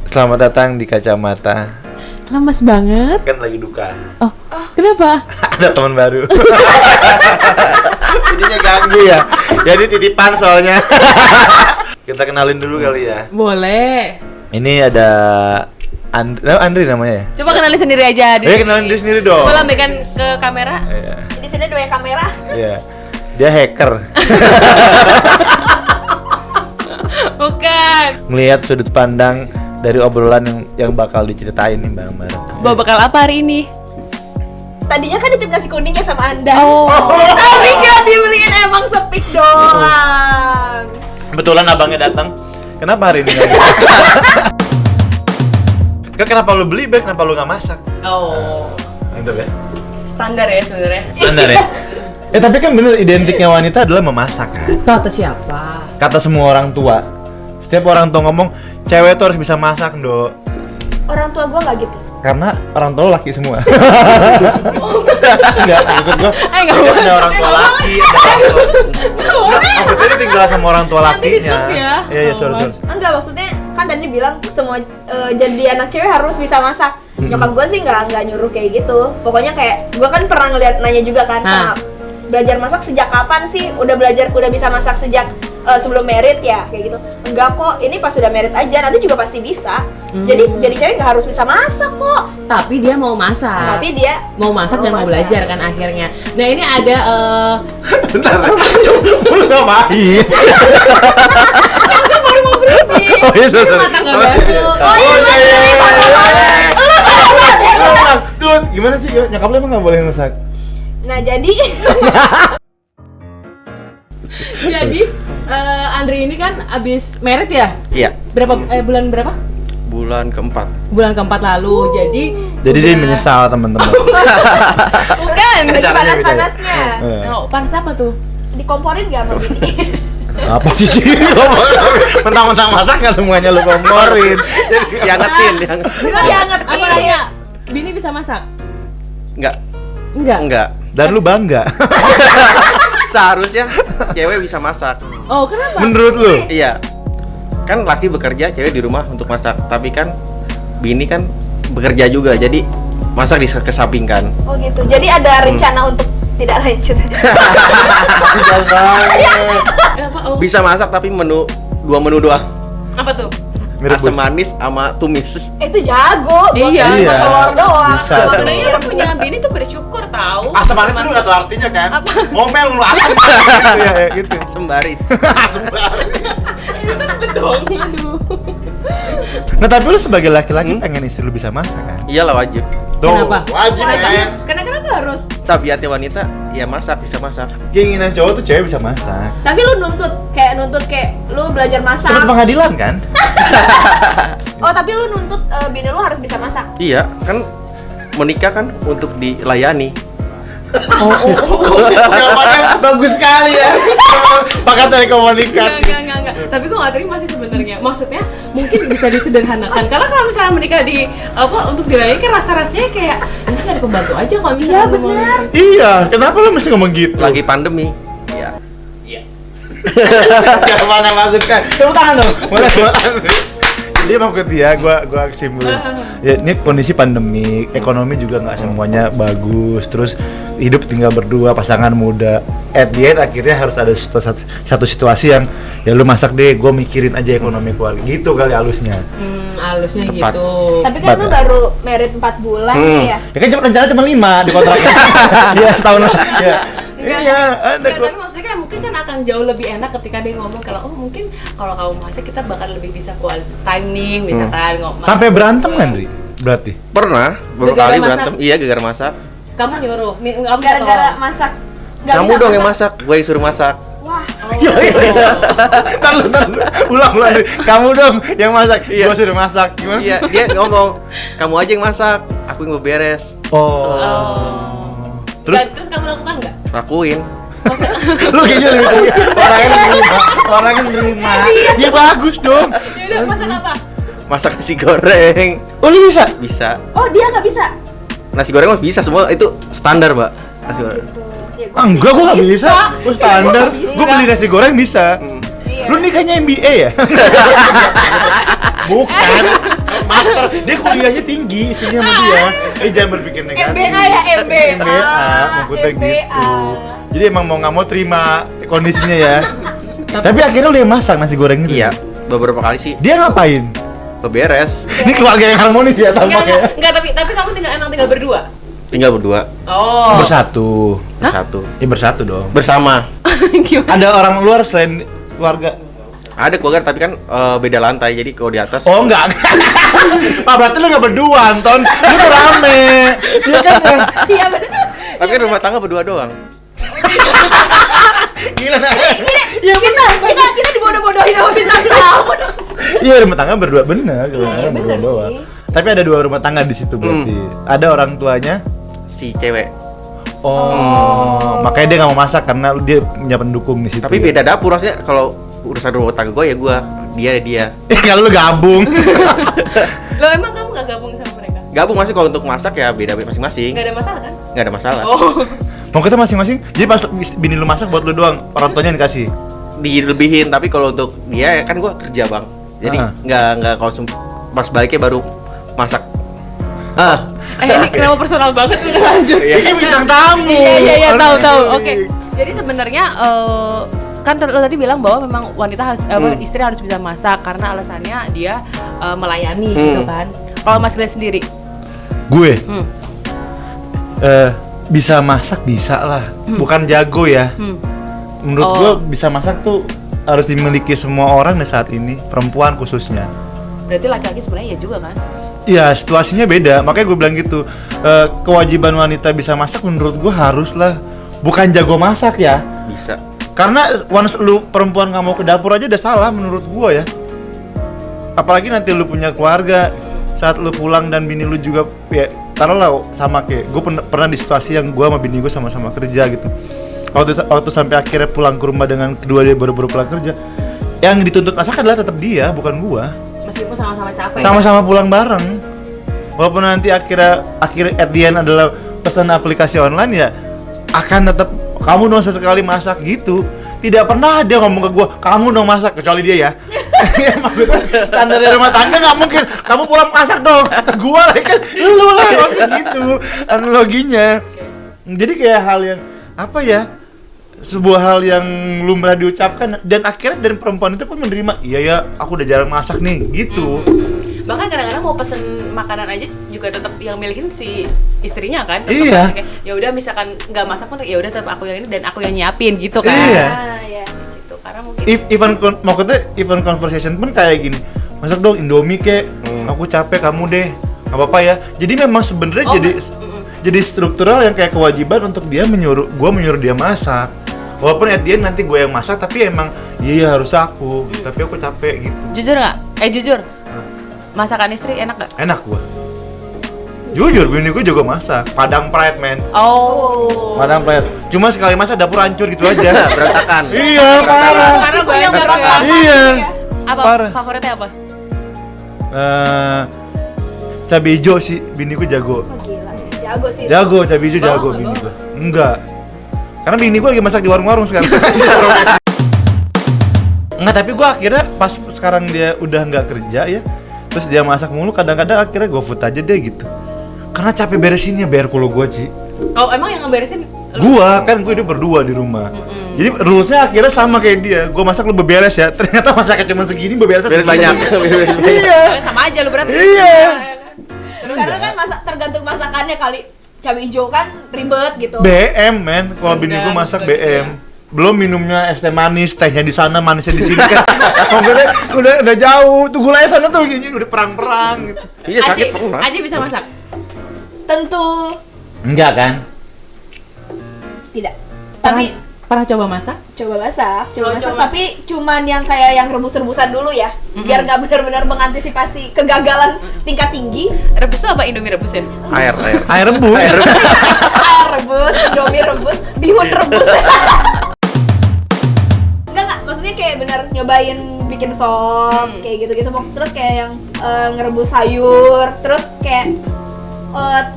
Selamat datang di Kacamata. Lemes banget. Kan lagi duka. Oh, kenapa? Ada teman baru. Jadinya ganggu ya. Jadi titipan soalnya. Kita kenalin dulu kali ya. Boleh. Ini ada Andri namanya ya? Coba kenalin sendiri aja. Kenalin diri sendiri dong. Coba lambaikan ke kamera. Iya. Di sini dua kamera. Iya. Dia hacker. Bukan. Melihat sudut pandang dari obrolan yang bakal diceritain nih bareng-bareng. Bawa bekal apa hari ini? Tadinya kan ditip nasi kuning ya sama Anda. Oh. Tapi gak dibeliin, emang sepik doang. Kebetulan abangnya datang. Kenapa hari ini? Kenapa lu beli bag? Kenapa lu nggak masak? Oh. Mantap ya. Standar ya sebenarnya. Standar ya. Tapi kan bener identiknya wanita adalah memasak kan. Kata siapa? Kata semua orang tua. Setiap orang tua ngomong, cewek tuh harus bisa masak, Dok. Orang tua gue gak gitu. Karena orang tua laki semua. Enggak, maksud gua. Enggak Ada boleh. orang tua laki, ada orang tua. Maksudnya tinggal sama orang tua Nanti lakinya. ditut ya. Iya, sorry. Enggak, maksudnya kan tadi bilang semua jadi anak cewek harus bisa masak. Nyokap gue sih nggak nyuruh kayak gitu. Pokoknya kayak gue kan pernah nanya juga kan. Belajar masak sejak kapan sih? Udah bisa masak sejak sebelum merit ya kayak gitu. Enggak kok, ini pas udah merit aja, nanti juga pasti bisa. Jadi cewek nggak harus bisa masak kok. Tapi dia mau masak. Tapi dia mau masak dan mau masak. belajar kan akhirnya. Nah, ini ada Bentar. Lu ngapain? baru mau berhenti. Oh iya, sorry. Mata nggak baru. Oh iya, Tuh, gimana sih? Nyokap lu emang nggak boleh masak? Nah jadi Jadi Andri ini kan abis merit ya? Iya, Bulan berapa? bulan keempat. Bulan keempat lalu. Jadi Dia menyesal, teman-teman. Bukan. lagi Caranya panas-panasnya. Oh, panas apa tuh? Dikomporin gak sama bini? Apa sih? Mentang-mentang masak nggak semuanya lu komporin. Diangetin. Enggak diangetin. Aku nanya, Bini bisa masak? Enggak. Enggak. Dan lu bangga. Seharusnya cewek bisa masak. Oh, kenapa? Menurut lu? Iya. Kan laki bekerja, cewek di rumah untuk masak. Tapi kan bini kan bekerja juga, jadi masak dikesampingkan. Oh gitu. Jadi ada rencana untuk tidak lanjut. Apa? Oh. Bisa masak tapi dua menu doang. Apa tuh? Asam manis sama tumis. Itu jago. Iya. Cuma telur doang. Bisa. Telur Sebenarnya direbus. punya Bini tuh bersyukur tahu. Asam manis itu nggak tahu artinya kan? Apa? Ngomel lu asam gitu ya, gitu. Sembaris. Asam manis. Itu kan bedong. Aduh. Nah, tapi lu sebagai laki-laki pengen istri lu bisa masak kan? Iyalah wajib. Tuh, Kenapa? Wajib kan? Karena kenapa harus? Tabiatnya wanita ya masak, bisa masak. Keinginan cowok tuh cewek bisa masak. Tapi lu nuntut kayak lu belajar masak. Cepet pengadilan kan? Oh, tapi lu nuntut bini lu harus bisa masak. Iya, kan menikah kan untuk dilayani. Jawabannya bagus sekali ya. Pakai telekomunikasi. Enggak. Tapi gue nggak terima sih sebenarnya. Maksudnya mungkin bisa disederhanakan. Karena kalau misalnya menikah untuk dilayani kan rasa-rasanya kayak nanti ada pembantu aja kalau misalnya Iya, lu mau benar. nikah. Iya, kenapa lu mesti ngomong gitu? Lagi pandemi. Iya. Gimana maksudnya? Tepuk tangan dong. Boleh buat Andri. Jadi maksud dia, gua kesimpulan. Ya, ini kondisi pandemi, ekonomi juga nggak semuanya bagus. Terus hidup tinggal berdua, pasangan muda. At the end akhirnya harus ada satu situasi yang ya lu masak deh, gue mikirin aja ekonomi keluarga. Gitu kali halusnya. Halusnya Tepat. gitu. Tapi kan lu Empat, ya? baru merit 4 bulan ya. Ya kan rencana cuma 5 di kontraknya. Iya, setahun lah. Iya. Iya, ada Enggak, kok. tapi maksudnya kayak mungkin kan akan jauh lebih enak ketika dia ngomong kalau mungkin kalau kamu masak kita bakal lebih bisa quality timing misalkan ngomong. Sampai berantem kan, Dri? Berarti. Pernah beberapa Gara-gara kali masak? berantem. Iya, gara-gara masak. Kamu nyuruh, kamu Gara-gara masak. Nggak Kamu bisa dong yang masak, gue yang suruh masak. Wah, Ntar lu, ulang Dri. Kamu dong yang masak, Iya. gua suruh masak. Gimana? Iya, dia ngomong, kamu aja yang masak, aku yang beberes. Terus Terus kamu lakukan nggak? Lakuin. lu kayaknya lebih orangnya nerima. Ya bagus dong. Ya udah masak apa? Masak nasi goreng. Oh, lu bisa? Bisa. oh dia nggak bisa. Nasi goreng mah bisa semua, itu standar, Mbak. Nasi goreng. Ya, Enggak, gua nggak bisa. Gua standar. Gua nggak bisa. Gua beli nasi goreng bisa. Hmm. Iya. Lu nikahnya MBA ya? Bukan. master, dia kuliahnya tinggi istrinya sama dia. Jangan berpikir negatif. MBA ya, MBA. Maksudnya MBA. gitu. Jadi emang mau nggak mau terima kondisinya ya. Tapi akhirnya lu yang masak nasi goreng itu. Iya, beberapa kali sih Dia ngapain? beberes. Ini keluarga yang harmonis ya tampaknya. Enggak, tapi kamu emang tinggal berdua. Tinggal berdua, Oh. Bersatu. bersatu, Ya bersatu dong. bersama. Gimana? Ada orang luar selain keluarga? Ada keluarga tapi kan beda lantai, jadi kalau di atas. Oh enggak. Pak berarti lu nggak berdua, Anton. Lu tuh rame. Iya kan? Bang? Iya benar. Tapi kan rumah tangga berdua doang. Gila nah. Iya Kita dibodoh-bodohin sama bintang tamu. Iya rumah tangga berdua bener. Iya, berdua bener doang. sih. Tapi ada 2 rumah tangga di situ berarti. Ada orang tuanya. Si cewek. Oh, makanya dia nggak mau masak karena dia punya pendukung di situ. Tapi beda dapur maksudnya kalau urusan rumah tangga gue ya gue, dia. Kalau lu gabung. Lo emang kamu gak gabung sama mereka? Gabung masih kalau untuk masak ya beda masing-masing. Gak ada masalah kan? Nggak ada masalah. Oh. Mau kita masing-masing. Jadi pas bini lu masak buat lu doang, orang tuanya yang dikasih. Dilebihin, tapi kalau untuk dia ya kan gue kerja bang. Jadi nggak konsum, pas baliknya baru masak. Ini kenapa personal banget udah lanjut. Ini bintang tamu. Iya, Aduh. tahu. Oke. Jadi sebenarnya kan lo tadi bilang bahwa memang wanita harus istri harus bisa masak karena alasannya dia melayani gitu kan. Kalau Mas Glenn sendiri? Gue bisa masak bisa lah. Bukan jago ya. Menurut gue bisa masak tuh harus dimiliki semua orang di saat ini, perempuan khususnya. Berarti laki-laki sebenarnya ya juga kan? Iya, situasinya beda. Makanya gue bilang gitu. Kewajiban wanita bisa masak menurut gue harus lah. Bukan jago masak ya. Bisa. Karena once lu perempuan nggak mau ke dapur aja udah salah menurut gue ya. Apalagi nanti lu punya keluarga, saat lu pulang dan bini lu juga ya taruhlah sama kayak gue pernah di situasi yang gue sama bini gue sama-sama kerja gitu. Waktu sampai akhirnya pulang ke rumah dengan kedua dia baru-baru pulang kerja, yang dituntut masak adalah tetap dia, bukan gue. Meskipun sama-sama capek. Sama-sama pulang bareng. Walaupun nanti akhir at the end adalah pesan aplikasi online ya akan tetap kamu dong sesekali masak gitu. Tidak pernah dia ngomong ke gue, kamu dong masak, kecuali dia ya. Maksudnya standar rumah tangga nggak mungkin kamu pulang masak dong. Gue lah kan, lu lah maksud gitu analoginya. Jadi kayak hal yang apa ya? Sebuah hal yang lumrah diucapkan dan akhirnya dan perempuan itu pun menerima. Iya ya, aku udah jarang masak nih, gitu. Bahkan kadang-kadang mau pesen makanan aja juga tetap yang milikin si istrinya kan. Tetep Iya. kan, ya udah misalkan nggak masak pun ya udah tetap aku yang ini dan aku yang nyiapin gitu kan. Iya. Iya. Gitu karena mungkin Even conversation pun kayak gini. Masak dong Indomie kek. Aku capek, kamu deh. Gak apa-apa ya. Jadi memang sebenarnya jadi struktural yang kayak kewajiban untuk dia menyuruh dia masak. Walaupun at the end nanti gue yang masak, tapi emang iya harus aku. Tapi aku capek gitu. jujur nggak? Jujur. Masakan istri enak nggak? Enak gue. Jujur, bini gue juga masak. Padang Pride, men. Oh. Padang Pride. Cuma sekali masak dapur hancur gitu aja. Berantakan. Iya, parah. Karena Itu yang banyak berantakan. Iya. Apa Parah. favoritnya apa? Cabai hijau sih, bini gue jago. Oh gila, jago sih. Jago, cabai hijau jago Bawang, bini gue. Enggak. Karena bini gue lagi masak di warung-warung sekarang. Enggak, tapi gue akhirnya pas sekarang dia udah nggak kerja ya, terus dia masak mulu, kadang-kadang akhirnya GoFood aja deh gitu. Karena capek beresinnya, bayar puluh gue Ci. Oh emang yang ngeberesin? Gua kan gue hidup berdua di rumah. Jadi rulesnya akhirnya sama kayak dia. Gue masak lu beberes ya. Ternyata masaknya cuma segini, beberesnya Beres segini. banyak. Iya. Sama aja lu berarti. Iya. Karena kan tergantung masakannya kali. Cabai hijau kan ribet gitu. BM men, kalau bini gue masak BM. Belum minumnya es teh manis, tehnya di sana, manisnya di sini kan. udah jauh. Tuh gulanya sana tuh gini udah perang-perang gitu. Iya sakit pernah. Aji bisa masak? Tentu Enggak kan? tidak. Tapi Pernah coba masak? coba masak, Oh, masak coba. tapi cuman yang kayak yang rebus-rebusan dulu ya. Biar nggak benar-benar mengantisipasi kegagalan tingkat tinggi. Rebus tuh apa? Indomie rebus ya? Air. Air rebus. Air rebus, Indomie rebus, bihun rebus. Enggak, maksudnya kayak benar nyobain bikin sop, kayak gitu-gitu. Terus kayak yang ngerebus sayur, terus kayak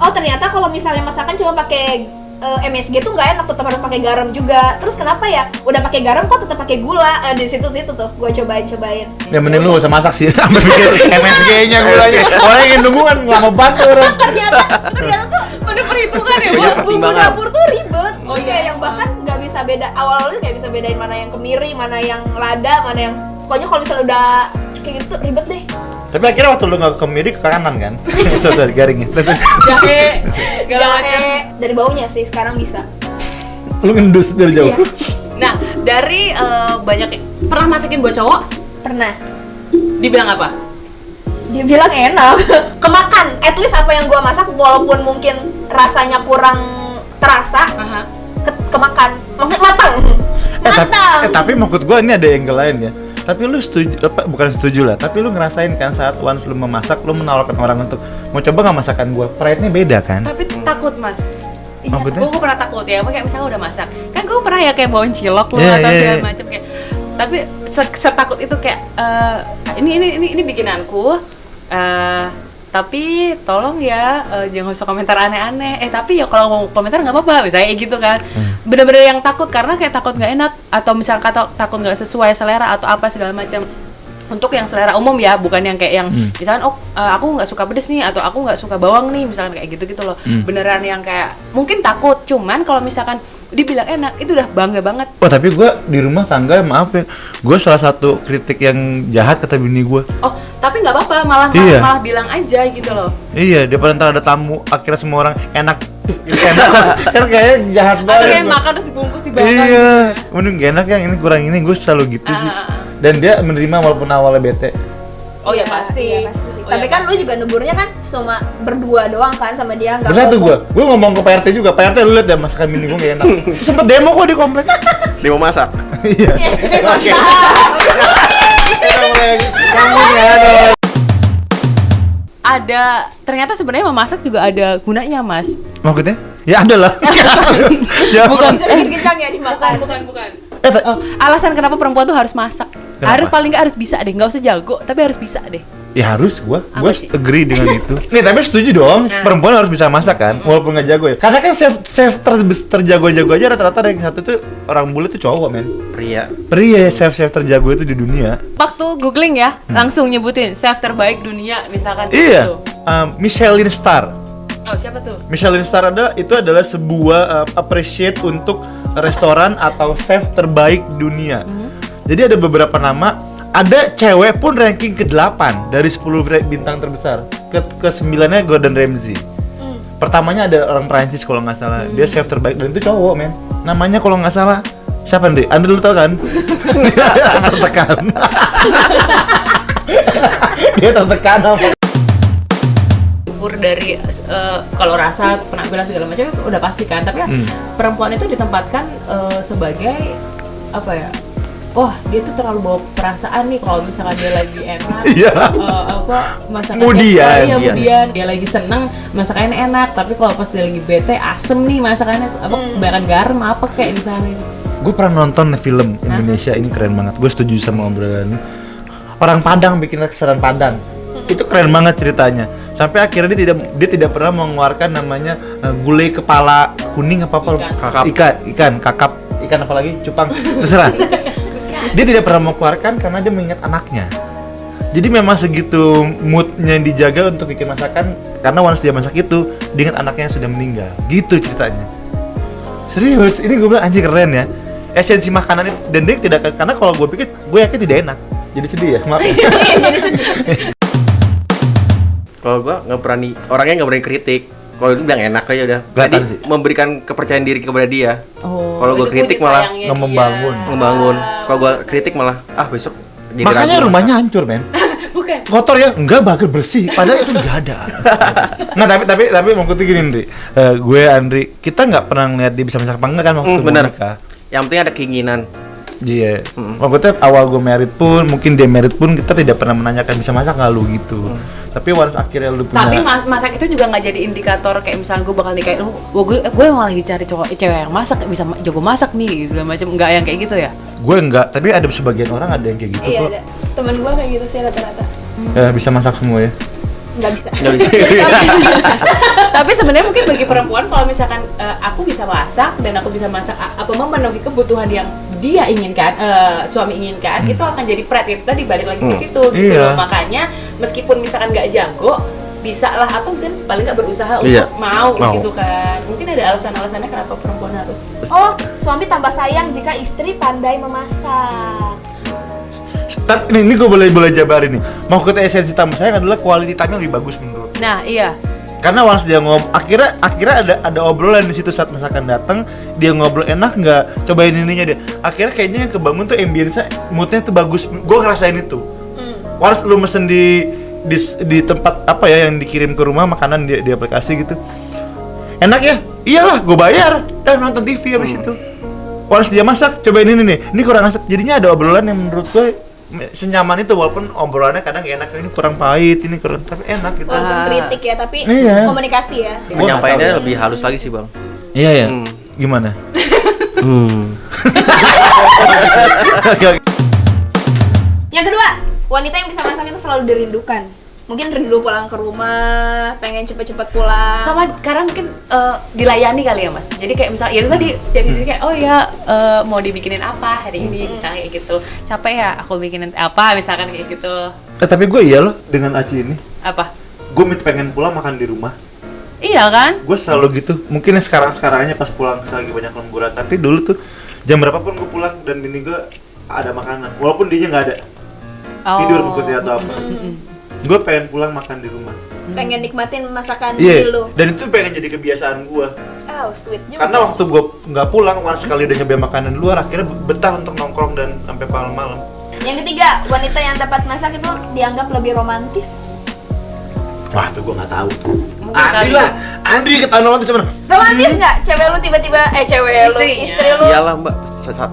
oh ternyata kalau misalnya masakan cuma pakai MSG tuh nggak enak, tetap harus pakai garam juga. Terus kenapa ya? Udah pakai garam kok tetap pakai gula. Di situ tuh gue cobain. Ya mending lu gak usah masak sih, sampai bikin MSG-nya gulanya. Orang yang nunggu kan lama banget orang. ternyata tuh Ada perhitungan ya, Banyak Bu? bumbu pertimbangan. dapur tuh ribet. Oh, Kayak iya. yang bahkan nggak bisa beda, awal-awalnya nggak bisa bedain mana yang kemiri, mana yang lada, mana yang pokoknya kalau misalnya udah kayak gitu ribet deh. Tapi akhirnya waktu lu gak kemiri ke kanan kan? Sorry, garingnya. Jahe, segala macam. Jahe dari baunya sih sekarang bisa. Lu ngendus dari jauh. Iya. Nah, dari banyak pernah masakin buat cowok, Pernah. dibilang apa? Dia bilang enak. Kemakan. At least apa yang gua masak walaupun mungkin rasanya kurang terasa, Aha. kemakan. Maksudnya matang. Tapi maksud gua ini ada angle lain ya. Tapi lu setuju apa bukan setuju lah, tapi lu ngerasain kan saat once lu memasak, lu menawarkan orang untuk mau coba nggak masakan gua, pride-nya beda kan? Tapi takut, Mas. Maksudnya? Gue pernah takut ya, kayak misalnya udah masak. Kan gue pernah ya kayak bawain cilok loh Yeah, atau yeah, segala yeah. macam kayak. Tapi setakut itu kayak ini bikinanku. Tapi tolong ya jangan usah komentar aneh-aneh. Tapi ya kalau mau komentar nggak apa-apa, misalnya kayak gitu kan. Bener-bener yang takut karena kayak takut nggak enak atau misal takut nggak sesuai selera atau apa segala macam. Untuk yang selera umum ya, bukan yang kayak yang misalkan aku nggak suka pedes nih atau aku nggak suka bawang nih, misalkan kayak gitu loh. Beneran yang kayak mungkin takut, cuman kalau misalkan dibilang enak itu udah bangga banget. Oh tapi gua di rumah tangga maaf ya, gua salah satu kritik yang jahat kata bini gua. Oh, tapi nggak apa-apa, malah Iya. malah bilang aja gitu loh. Iya, daripada ntar ada tamu, akhirnya semua orang enak. Enak kan kayaknya jahat Atau banget. kayak makan terus dibungkus dibakar. Iya, mending gak enak yang ini kurang ini, gue selalu gitu sih. Dan dia menerima walaupun awalnya bete. Oh ya pasti. Iya, pasti sih. Oh, Tapi ya, kan lu juga negurnya kan cuma berdua doang kan sama dia, nggak Bersatu ngomong. gue ngomong ke Pak RT juga, Pak RT lu liat ya masakan bini gue gak enak. Sempet demo kok di komplek. Dia mau masak. Iya. Oke. Udah mulai ngomong ya. Ada ternyata sebenarnya memasak juga ada gunanya, Mas. Maksudnya? Ya ada lah. Ya, Bukan. Bisa bikin kenyang ya dimakan. Bukan. ta- Oh, alasan kenapa perempuan tuh harus masak. Kenapa? Harus paling nggak harus bisa deh, nggak usah jago, tapi harus bisa deh. Ya harus, gue Apa sih? agree dengan itu. Nih tapi setuju dong, perempuan harus bisa masak kan, walaupun nggak jago ya. Karena kan chef terjago-jago aja rata-rata yang satu tuh orang bule tuh cowok men. Pria. Pria chef terjago itu di dunia. Waktu googling ya, langsung nyebutin chef terbaik dunia misalkan kayak Iya, gitu. Michelin Star. Oh, siapa tuh? Michelin Star adalah sebuah appreciate untuk restoran atau chef terbaik dunia. Jadi ada beberapa nama. Ada cewek pun ranking ke-8 dari 10 bintang terbesar. Ke-9-nya Gordon Ramsay. Pertamanya ada orang Prancis kalau nggak salah. Dia chef terbaik dan itu cowok, men. Namanya kalau nggak salah siapa Andri? Andri lu tau kan? Dia tertekan. Dia tertekan apa? Ukur dari kalau rasa, penampilan segala macam itu udah pasti kan, tapi ya, perempuan itu ditempatkan sebagai apa ya? Wah, dia tuh terlalu bawa perasaan nih kalau misalkan dia lagi enak. Iya. Masakannya Mudian. kemudian dia lagi seneng masakannya enak, tapi kalau pas dia lagi bete asem nih masakannya kebanyakan garam apa kayak misalnya. Gue pernah nonton film Indonesia, ini keren banget. Gue setuju sama obrolan. Orang Padang bikin restoran Padang. Itu keren banget ceritanya. Sampai akhirnya dia tidak pernah mengeluarkan namanya gulai kepala kuning apa ikan kakap ikan apa lagi cupang terserah. Dia tidak pernah mengeluarkan karena dia mengingat anaknya. Jadi memang segitu moodnya dijaga untuk bikin masakan karena once dia masak itu dia ingat anaknya yang sudah meninggal. Gitu ceritanya. Serius, ini gue bilang anjir keren ya. Esensi makanan itu dan dia tidak, karena kalau gue pikir gue yakin tidak enak. Jadi sedih ya, maaf. Iya, jadi sedih. Kalau gua nggak berani, orangnya nggak berani kritik. Kalau dia bilang enak aja udah. Kelihatan Jadi sih. memberikan kepercayaan diri kepada dia. Oh, Kalau gua itu kritik puji malah sayangnya nggak dia. membangun. Membangun. Kalau gua kritik malah besok jadi Makanya ragu rumahnya hancur, men. Bukan. Kotor ya? Enggak, bagus bersih. Padahal itu enggak ada. Nah, tapi maksudnya gini, Andri. Gue Andri, kita nggak pernah ngeliat dia bisa masak apa enggak kan waktu mau bener. nikah. Yang penting ada keinginan. Iya. Maksudnya awal gue merit pun, mungkin dia merit pun kita tidak pernah menanyakan bisa masak nggak lu gitu. Tapi once akhirnya lu punya. Tapi masak itu juga nggak jadi indikator kayak misalnya gue bakal nikahin gue emang lagi cari cewek yang masak bisa jago masak nih segala macam, nggak yang kayak gitu ya. Gue enggak, tapi ada sebagian orang ada yang kayak gitu Iya kok. ada. Temen gua kayak gitu sih rata-rata. Bisa masak semua ya. Nggak bisa. Nggak bisa. Tapi sebenarnya mungkin bagi perempuan kalau misalkan aku bisa masak dan aku bisa masak apa memenuhi kebutuhan yang dia inginkan, suami inginkan, itu akan jadi pride. Kita dibalik lagi ke situ gitu Iya. loh. Makanya meskipun misalkan nggak jago, bisa lah, atau misalnya paling nggak berusaha Iya. untuk mau Mau. gitu kan. Mungkin ada alasan-alasannya kenapa perempuan harus Oh, suami tambah sayang jika istri pandai memasak. Ini gue boleh jabarin nih. Mau ke esensi tamu saya adalah quality time yang lebih bagus menurut. Nah, iya. Karena once dia akhirnya ada obrolan di situ saat masakan datang, dia ngobrol enak nggak, cobain ininya dia. Akhirnya kayaknya yang kebangun tuh ambience, moodnya tuh bagus. Gue ngerasain itu. Once lu mesen di tempat apa ya yang dikirim ke rumah makanan di aplikasi gitu. Enak ya? Iyalah, gue bayar dan nonton TV habis itu. Once dia masak, cobain ini nih. Ini kurang asap. Jadinya ada obrolan yang menurut gue senyaman itu, walaupun obrolannya kadang enak, ini kurang pahit, ini kurang, tapi enak gitu. Walaupun kritik ya, tapi Iya. komunikasi ya. Menyampaikannya lebih halus lagi sih, Bang. Iya ya. Hmm. Gimana? Oke, oke. Yang kedua, wanita yang bisa masak itu selalu dirindukan. Mungkin rindu pulang ke rumah, pengen cepet-cepet pulang. Sama karena mungkin dilayani kali ya Mas. Jadi kayak misalnya ya itu tadi jadi kayak oh ya mau dibikinin apa hari ini misalnya kayak gitu. Capek ya aku bikinin apa misalkan kayak gitu. Tapi gue iya loh dengan Aci ini. Apa? Gue pengen pulang makan di rumah. Iya kan? Gue selalu gitu. Mungkin sekarang-sekarangnya pas pulang lagi banyak lemburan. Tapi dulu tuh jam berapapun gue pulang dan bini gue ada makanan. Walaupun dia nggak ada. Tidur mengikuti atau apa. Gue pengen pulang makan di rumah. Pengen nikmatin masakan Iya. dulu. Dan itu pengen jadi kebiasaan gue. Oh, sweet juga. Karena waktu gue nggak pulang, sekali udah nyobain makanan di luar, akhirnya betah untuk nongkrong dan sampai malam-malam. Yang ketiga, wanita yang dapat masak itu dianggap lebih romantis. Wah, tuh gue nggak tahu tuh. Mungkin Andri kali. lah, Andri ketahuan romantis mana? Romantis nggak? Cewek lu tiba-tiba, Istrinya. istri lu. Iyalah, Mbak.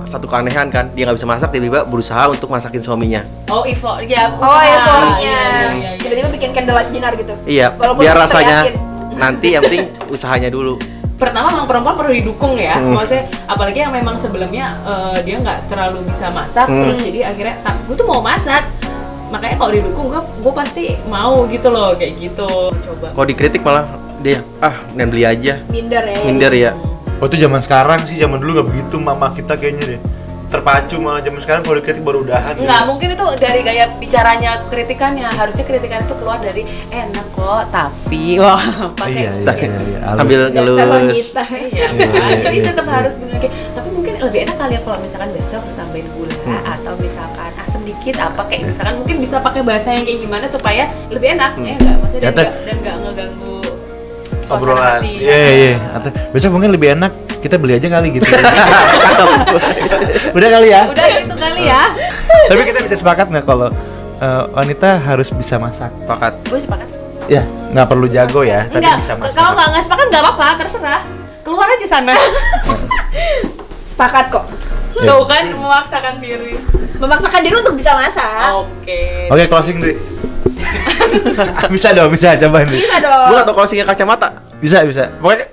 Satu keanehan kan, dia nggak bisa masak, tiba-tiba berusaha untuk masakin suaminya. Oh, effort ya. Oh, usaha. effortnya. Iya, iya, iya. Tiba-tiba bikin candlelight dinner gitu. Iya, Walaupun biar terlihat rasanya yakin. nanti yang penting usahanya dulu. Pertama memang perempuan perlu didukung ya, maksudnya apalagi yang memang sebelumnya dia nggak terlalu bisa masak, terus jadi akhirnya gue tuh mau masak, makanya kalau didukung gue pasti mau gitu loh kayak gitu. Coba. Kalau dikritik malah dia mending beli aja. Minder ya. Minder ya. Oh itu zaman sekarang sih, zaman dulu nggak begitu mama kita kayaknya deh. Terpacu malah zaman sekarang kalau dikritik baru udahan. Nggak, mungkin itu dari gaya bicaranya kritikannya, harusnya kritikan itu keluar dari enak kok, tapi wah pakai Sambil Dasar ngelus. wanita. iya kan? Jadi tetap harus bener kayak, tapi mungkin lebih enak kali ya kalau misalkan besok tambahin gula atau misalkan asam dikit apa kayak misalkan mungkin bisa pakai bahasa yang kayak gimana supaya lebih enak ya nggak, maksudnya dan nggak ngeganggu suasana Obrolan. hati. Iya. Atau besok mungkin lebih enak kita beli aja kali gitu. Udah kali ya. Udah gitu kali ya. Tapi kita bisa sepakat nggak kalau wanita harus bisa masak? Sepakat. Gue sepakat. Ya, nggak perlu jago ya, tapi Enggak, bisa masak. kalau nggak sepakat nggak apa-apa, terserah. Keluar aja sana. Sepakat kok. Tuh kan memaksakan diri. Memaksakan diri untuk bisa masak. Oke. Oke, closing Dri. Bisa dong, bisa coba nih. Bisa Gue dong. nggak tahu kalau singa kacamata. Bisa. Pokoknya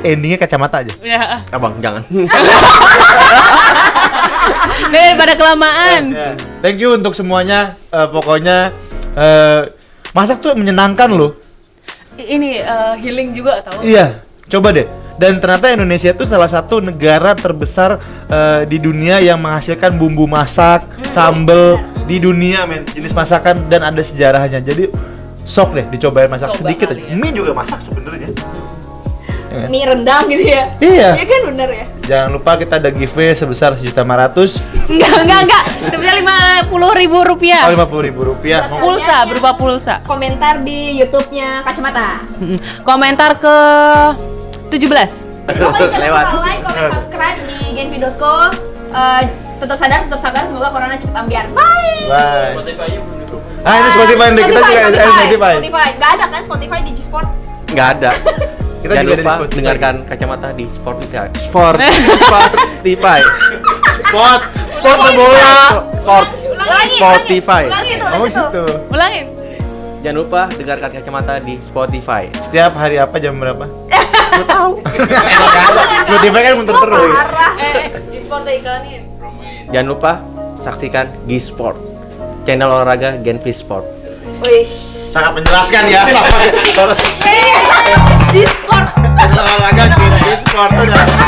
endingnya kacamata aja. Ya. Abang, jangan. Daripada kelamaan. Ya. Thank you untuk semuanya. Pokoknya masak tuh menyenangkan loh. Ini healing juga tau. Iya, coba deh. Dan ternyata Indonesia itu salah satu negara terbesar di dunia yang menghasilkan bumbu masak, sambel di dunia, men. Jenis masakan dan ada sejarahnya. Jadi sok deh dicobain masak Coba sedikit kali aja. ya. Mie juga masak sebenarnya. Mie rendang gitu ya. Iya. Iya kan bener ya. Jangan lupa kita ada giveaway sebesar 1.500.000. Enggak. Sebesar 50.000 rupiah. Oh, Rp50.000. Buat Pulsa, kalian berupa yang pulsa. Komentar di YouTube-nya Kacamata. Komentar ke 17. Pokoknya jangan Lewat. lupa like, comment, subscribe di genpi.co. Tetap sadar, tetap sabar. Semoga corona cepat ambiar. Bye. Bye. Spotify-nya belum ditutup. Ini Spotify nih, kita juga ada Spotify. Nggak ada kan Spotify di G-Sport? Nggak ada. Kita Jangan juga ada di lupa Spotify. dengarkan kacamata di Spotify. Spotify. Sport bola. Spotify. Ulangi itu, Oh, ulangi itu. gitu. Ulangin. Jangan lupa dengarkan kacamata di Spotify. Setiap hari apa jam berapa? Spotify kan muter terus. Parah. Di sport iklanin. Jangan lupa saksikan G Sport, channel olahraga Genpi Sport. Wih. Sangat menjelaskan ya. Discord. Olahraga kira sport udah.